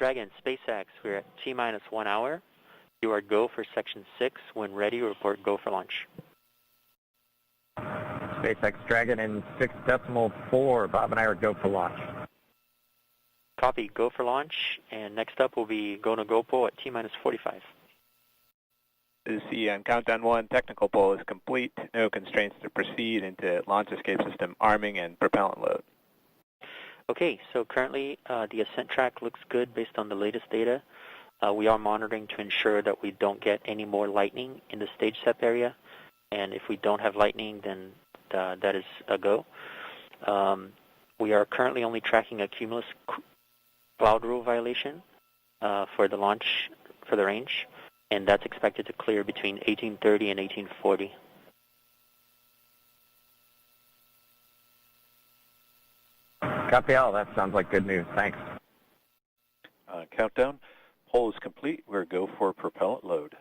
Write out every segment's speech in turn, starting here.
Dragon, SpaceX, we're at T-minus 1 hour. You are go for section 6. When ready, report go for launch. SpaceX Dragon in 6.4. Bob and I are go for launch. Copy, go for launch. And next up will be go to GoPro at T-minus 45. This is on countdown 1. Technical pull is complete. No constraints to proceed into launch escape system arming and propellant load. Okay, so currently the ascent track looks good based on the latest data. We are monitoring to ensure that we don't get any more lightning in the stage SEP area. And if we don't have lightning, then that is a go. We are currently only tracking a cumulus cloud rule violation for the launch, for the range. And that's expected to clear between 1830 and 1840. Copy all. That sounds like good news. Thanks. Countdown. Poll is complete. We're go for propellant load.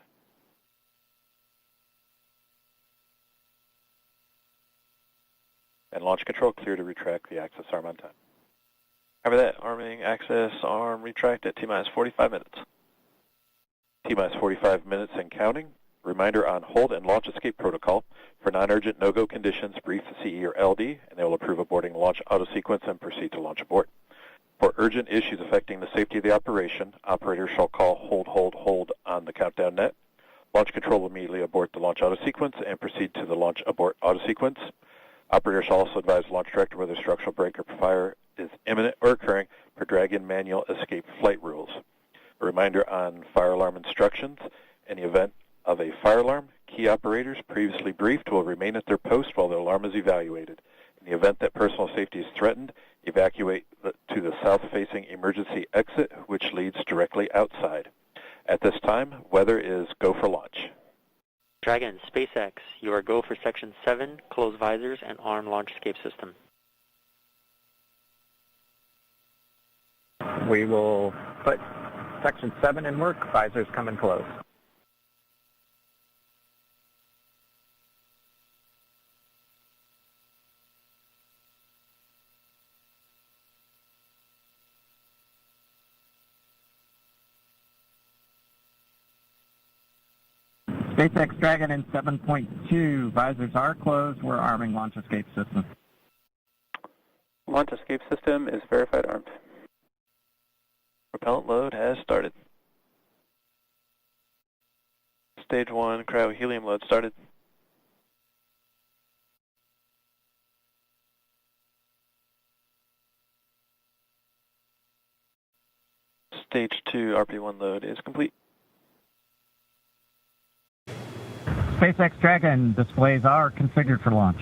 And launch control clear to retract the access arm on time. After that, arming access arm retract at T-minus 45 minutes. T-minus 45 minutes and counting. Reminder on hold and launch escape protocol. For non-urgent no-go conditions, brief the CE or LD, and they will approve aborting launch auto-sequence and proceed to launch abort. For urgent issues affecting the safety of the operation, operators shall call hold on the countdown net. Launch control will immediately abort the launch auto-sequence and proceed to the launch abort auto-sequence. Operators shall also advise launch director whether structural break or fire is imminent or occurring per Dragon manual escape flight rules. A reminder on fire alarm instructions. In the event of a fire alarm, key operators previously briefed will remain at their post while the alarm is evaluated. In the event that personal safety is threatened, evacuate to the south-facing emergency exit, which leads directly outside. At this time, weather is go for launch. Dragon, SpaceX, you are go for section 7, close visors and arm launch escape system. We will put section 7 in work. Visors come in close. SpaceX Dragon in 7.2. Visors are closed. We're arming launch escape system. Launch escape system is verified armed. Propellant load has started. Stage 1 cryo helium load started. Stage 2 RP1 load is complete. SpaceX Dragon displays are configured for launch.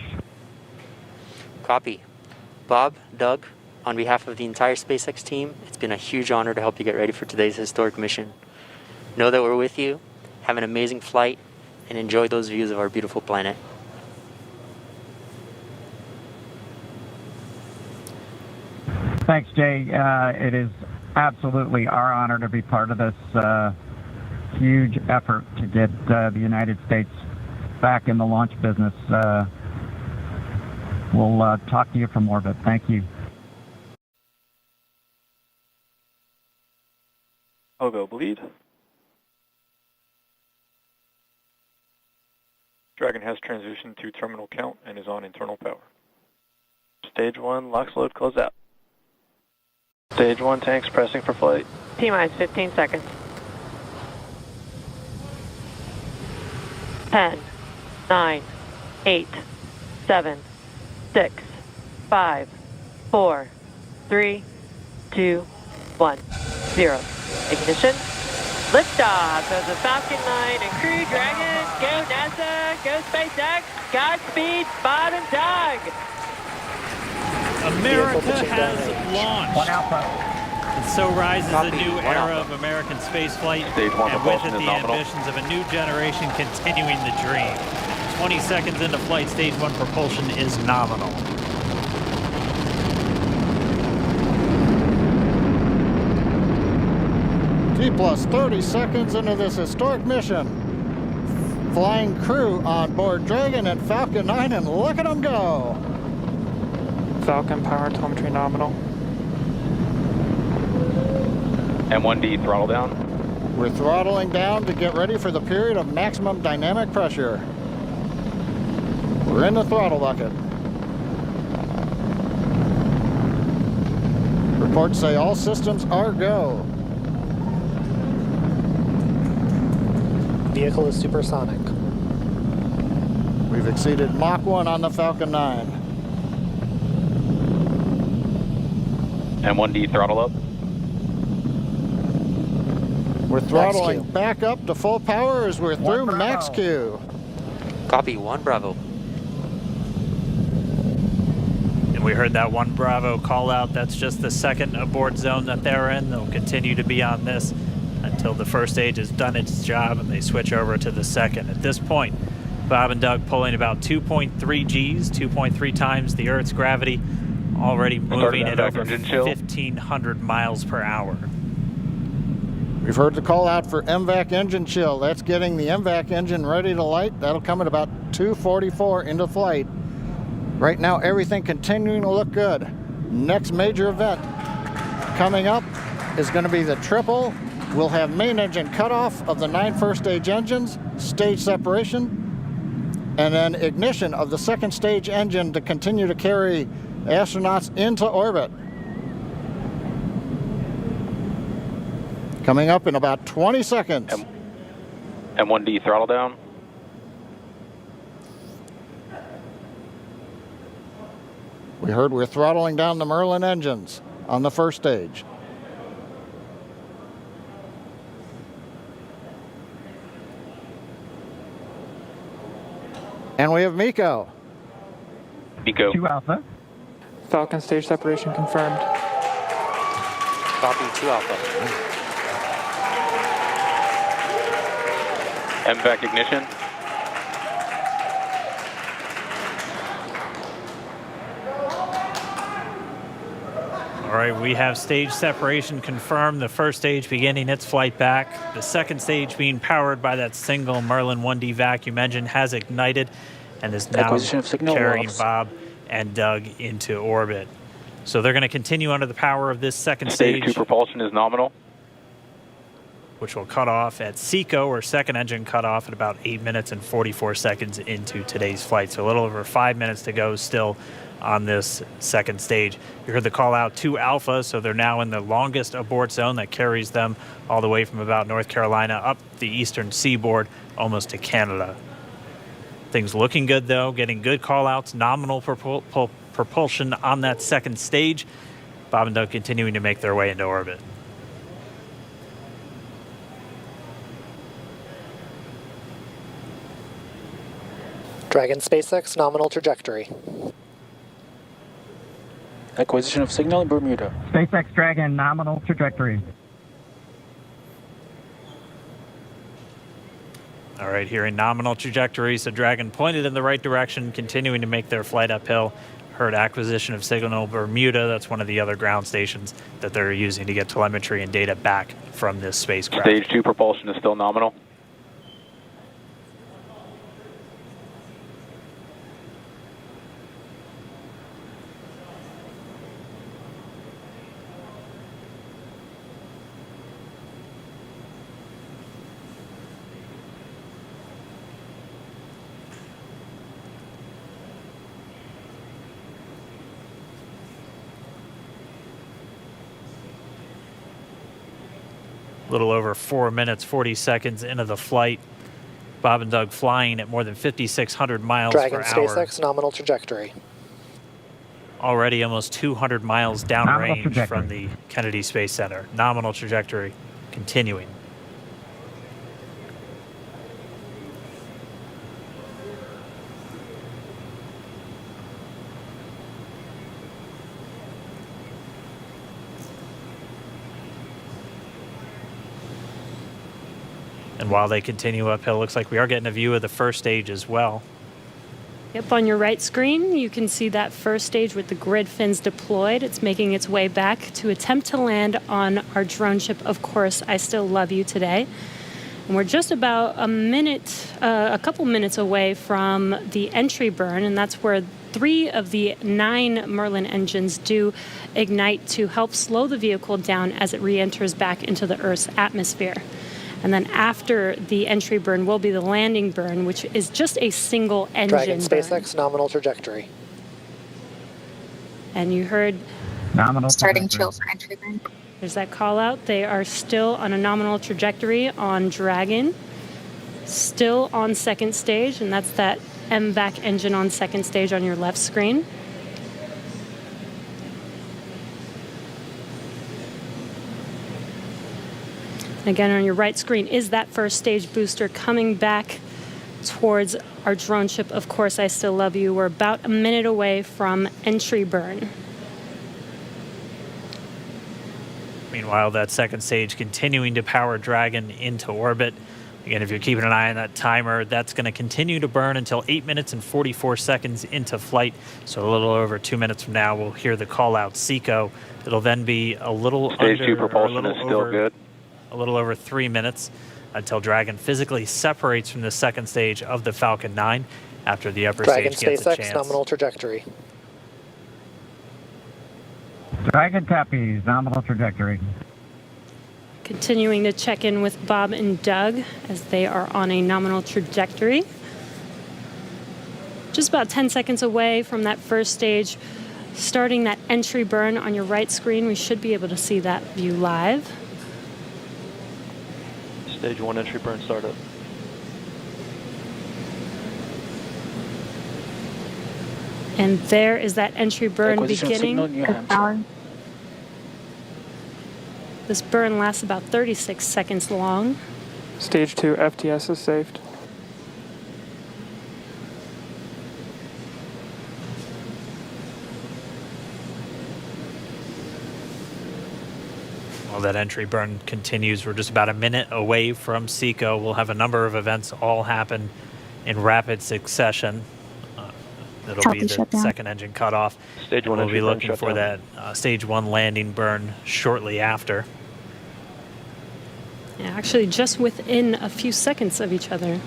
Copy. Bob, Doug, on behalf of the entire SpaceX team, it's been a huge honor to help you get ready for today's historic mission. Know that we're with you, have an amazing flight, and enjoy those views of our beautiful planet. Thanks, Jay. It is absolutely our honor to be part of this huge effort to get the United States back in the launch business. We'll talk to you for more of it. Thank you. I'll go bleed. Dragon has transitioned to terminal count and is on internal power. Stage 1, LOX load close out. Stage 1 tanks pressing for flight. T-minus 15 seconds. 10, 9, 8, 7, 6, 5, 4, 3, 2, 1, 0. Ignition. Liftoff of the Falcon 9 and Crew Dragon. Go NASA, go SpaceX, Godspeed, Bob and Doug. America has launched. One Alpha. And so rises a new era of American spaceflight, and with it the ambitions of a new generation continuing the dream. 20 seconds into flight, stage 1 propulsion is nominal. T plus 30 seconds into this historic mission. Flying crew on board Dragon and Falcon 9, and look at them go. Falcon power telemetry nominal. M1D, throttle down. We're throttling down to get ready for the period of maximum dynamic pressure. We're in the throttle bucket. Reports say all systems are go. Vehicle is supersonic. We've exceeded Mach 1 on the Falcon 9. M1D, throttle up. We're throttling back up to full power as we're through max Q. Copy, 1 Bravo. And we heard that 1 Bravo call out. That's just the second abort zone that they're in. They'll continue to be on this until the first stage has done its job and they switch over to the second. At this point, Bob and Doug pulling about 2.3 Gs, 2.3 times the Earth's gravity, already moving at over 1,500 miles per hour. We've heard the call out for MVAC engine chill. That's getting the MVAC engine ready to light. That'll come at about 2:44 into flight. Right now, everything continuing to look good. Next major event coming up is going to be the triple. We'll have main engine cutoff of the 9 first stage engines, stage separation, and then ignition of the second stage engine to continue to carry astronauts into orbit. Coming up in about 20 seconds. M1D, throttle down. We heard we're throttling down the Merlin engines on the first stage. And we have MECO. MECO. 2 Alpha. Falcon stage separation confirmed. Copy, 2 Alpha. MVAC ignition. All right, we have stage separation confirmed. The first stage beginning its flight back. The second stage being powered by that single Merlin 1D vacuum engine has ignited and is now carrying Bob and Doug into orbit. So they're going to continue under the power of this second stage. Stage 2 propulsion is nominal. Which will cut off at SECO, or second engine cutoff, at about 8 minutes and 44 seconds into today's flight. So a little over 5 minutes to go still on this second stage. You heard the call out 2 Alpha, so they're now in the longest abort zone that carries them all the way from about North Carolina up the eastern seaboard almost to Canada. Things looking good though, getting good call outs, nominal propulsion on that second stage. Bob and Doug continuing to make their way into orbit. Dragon SpaceX, nominal trajectory. Acquisition of signal in Bermuda. SpaceX Dragon, nominal trajectory. All right, here in nominal trajectory, so Dragon pointed in the right direction, continuing to make their flight uphill. Heard acquisition of signal Bermuda. That's one of the other ground stations that they're using to get telemetry and data back from this spacecraft. Stage 2 propulsion is still nominal. A little over 4 minutes, 40 seconds into the flight. Bob and Doug flying at more than 5,600 miles per hour. Dragon SpaceX, nominal trajectory. Already almost 200 miles downrange from the Kennedy Space Center. Nominal trajectory continuing. And while they continue uphill, looks like we are getting a view of the first stage as well. Yep, on your right screen, you can see that first stage with the grid fins deployed. It's making its way back to attempt to land on our drone ship, Of Course, I Still Love You Today. And we're just about a couple minutes away from the entry burn, and that's where 3 of the 9 Merlin engines do ignite to help slow the vehicle down as it re-enters back into the Earth's atmosphere. And then after the entry burn will be the landing burn, which is just a single engine Dragon burn. SpaceX nominal trajectory. And you heard Nominal starting trajectory. chill for entry burn. there's that call out. They are still on a nominal trajectory on Dragon, still on second stage, and that's that MVAC engine on second stage on your left screen. Again, on your right screen is that first stage booster coming back towards our drone ship. Of course, I still love you. We're about a minute away from entry burn. Meanwhile, that second stage continuing to power Dragon into orbit. Again, if you're keeping an eye on that timer, that's going to continue to burn until 8 minutes and 44 seconds into flight. So a little over 2 minutes from now, we'll hear the call out SECO. It'll then be a little Stage under, 2 propulsion or a is little still over, good. A little over 3 minutes until Dragon physically separates from the second stage of the Falcon 9 after the upper Dragon stage gets a SpaceX chance. nominal trajectory. Dragon copies, nominal trajectory. Continuing to check in with Bob and Doug as they are on a nominal trajectory. Just about 10 seconds away from that first stage, starting that entry burn on your right screen. We should be able to see that view live. Stage 1 entry burn startup. And there is that entry burn Acquisition of signal in beginning. New Hampshire. This burn lasts about 36 seconds long. Stage 2 FTS is saved. While that entry burn continues, we're just about a minute away from SECO. We'll have a number of events all happen in rapid succession. It'll Healthy be the shutdown. second engine cutoff. Stage 1 We'll entry be burn looking for shutdown. that stage 1 landing burn shortly after. Yeah, actually just within a few seconds of each other.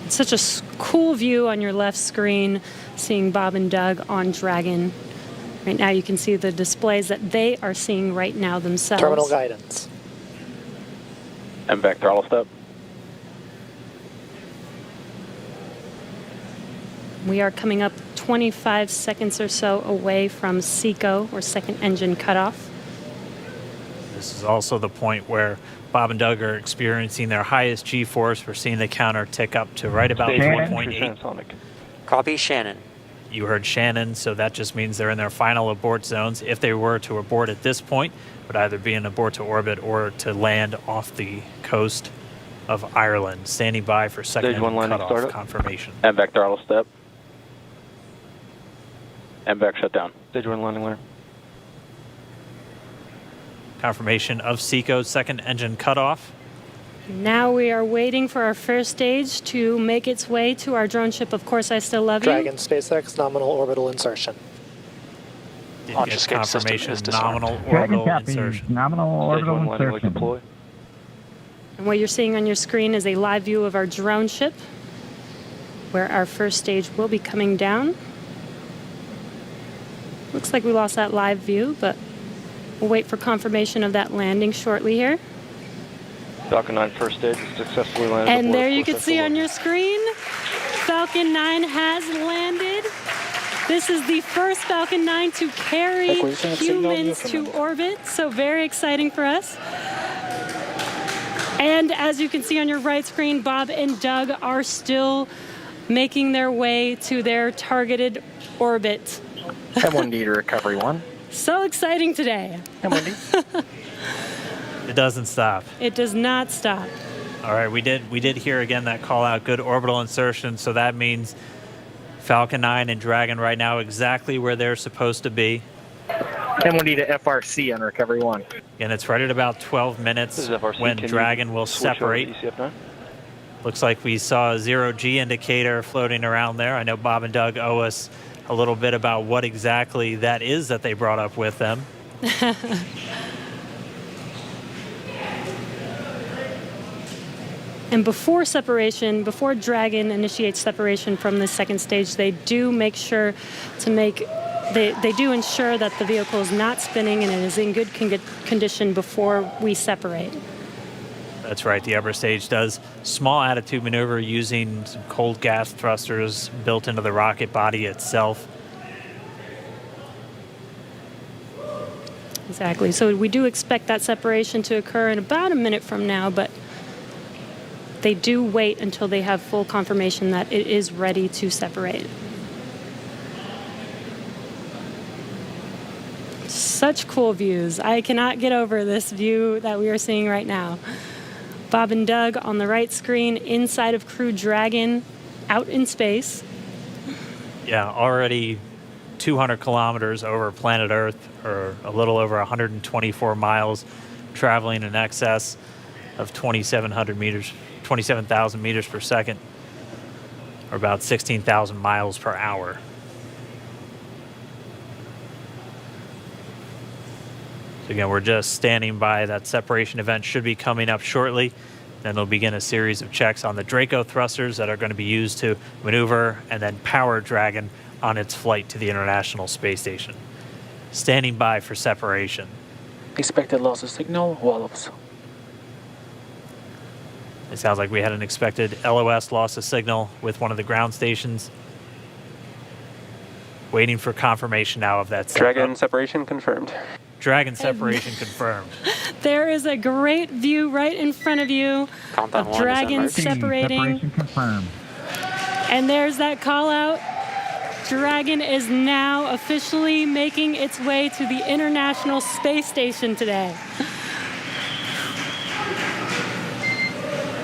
It's such a cool view on your left screen, seeing Bob and Doug on Dragon. Right now you can see the displays that they are seeing right now themselves. Terminal guidance. MVAC throttle step. We are coming up 25 seconds or so away from SECO, or second engine cutoff. This is also the point where Bob and Doug are experiencing their highest G-force. We're seeing the counter tick up to right about Stage 1 4.8. transonic. Copy, Shannon. You heard Shannon, so that just means they're in their final abort zones. If they were to abort at this point, it would either be an abort to orbit or to land off the coast of Ireland. Standing by for second Stage 1 engine landing cutoff startup. confirmation. MVAC throttle step. MVAC shutdown. Stage 1 landing layer. Confirmation of SECO's second engine cutoff. Now we are waiting for our first stage to make its way to our drone ship. Of course, I still love you. Dragon SpaceX nominal orbital insertion. Did Launch get escape system confirmation is disarmed. nominal Dragon orbital copies, insertion. nominal Stage orbital 1 landing leg insertion. deploy. And what you're seeing on your screen is a live view of our drone ship, where our first stage will be coming down. Looks like we lost that live view, but we'll wait for confirmation of that landing shortly here. Falcon 9 first stage is successfully landed. And aboard there you full can see central on look. your screen, Falcon 9 has landed. This is the first Falcon 9 to carry Acquisition of signal in humans to Newfoundland. orbit, so very exciting for us. And as you can see on your right screen, Bob and Doug are still making their way to their targeted orbit. M1D to recovery 1. So exciting today. M1D. It doesn't stop. It does not stop. All right, we did hear again that call out, good orbital insertion, so that means Falcon 9 and Dragon right now exactly where they're supposed to be. M1D to FRC on recovery 1. And it's right at about 12 This minutes is FRC. when Can you Dragon will switch over to separate. ECF9? Looks like we saw a 0G indicator floating around there. I know Bob and Doug owe us a little bit about what exactly that is that they brought up with them. And before separation, before Dragon initiates separation from the second stage, they do make sure to they do ensure that the vehicle is not spinning and it is in good condition before we separate. That's right, the upper stage does small attitude maneuver using some cold gas thrusters built into the rocket body itself. Exactly. So we do expect that separation to occur in about a minute from now, but they do wait until they have full confirmation that it is ready to separate. Such cool views. I cannot get over this view that we are seeing right now. Bob and Doug on the right screen, inside of Crew Dragon, out in space. Yeah, already 200 kilometers over planet Earth, or a little over 124 miles, traveling in excess of 27,000 meters per second, or about 16,000 miles per hour. So again, we're just standing by. That separation event should be coming up shortly. Then they'll begin a series of checks on the Draco thrusters that are going to be used to maneuver and then power Dragon on its flight to the International Space Station. Standing by for separation. Expected loss of signal, wallops. It sounds like we had an expected LOS loss of signal with one of the ground stations. Waiting for confirmation now of that. Dragon separation confirmed. Dragon separation confirmed. There is a great view right in front of you of Dragon separating. Separation confirmed. And there's that call out. Dragon is now officially making its way to the International Space Station today.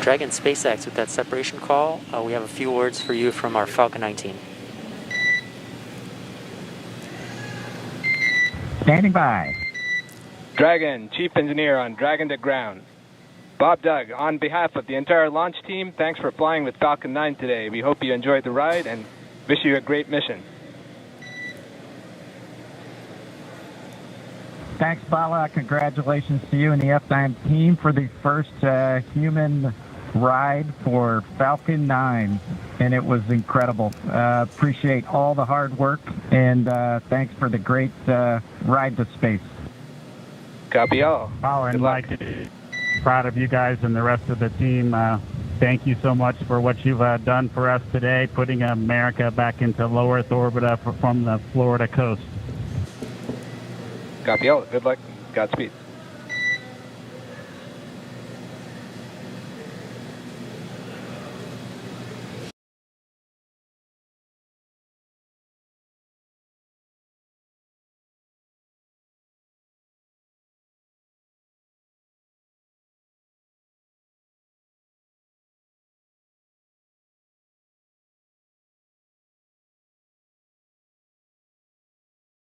Dragon SpaceX, with that separation call, we have a few words for you from our Falcon 19. Standing by. Dragon, Chief Engineer on Dragon to ground. Bob Doug, on behalf of the entire launch team, thanks for flying with Falcon 9 today. We hope you enjoyed the ride and wish you a great mission. Thanks, Bala. Congratulations to you and the F9 team for the first human ride for Falcon 9. And it was incredible. Appreciate all the hard work, and thanks for the great ride to space. Copy all. Bala and Mike, proud of you guys and the rest of the team. Thank you so much for what you've done for us today, putting America back into low Earth orbit from the Florida coast. Copy all. Good luck. Godspeed.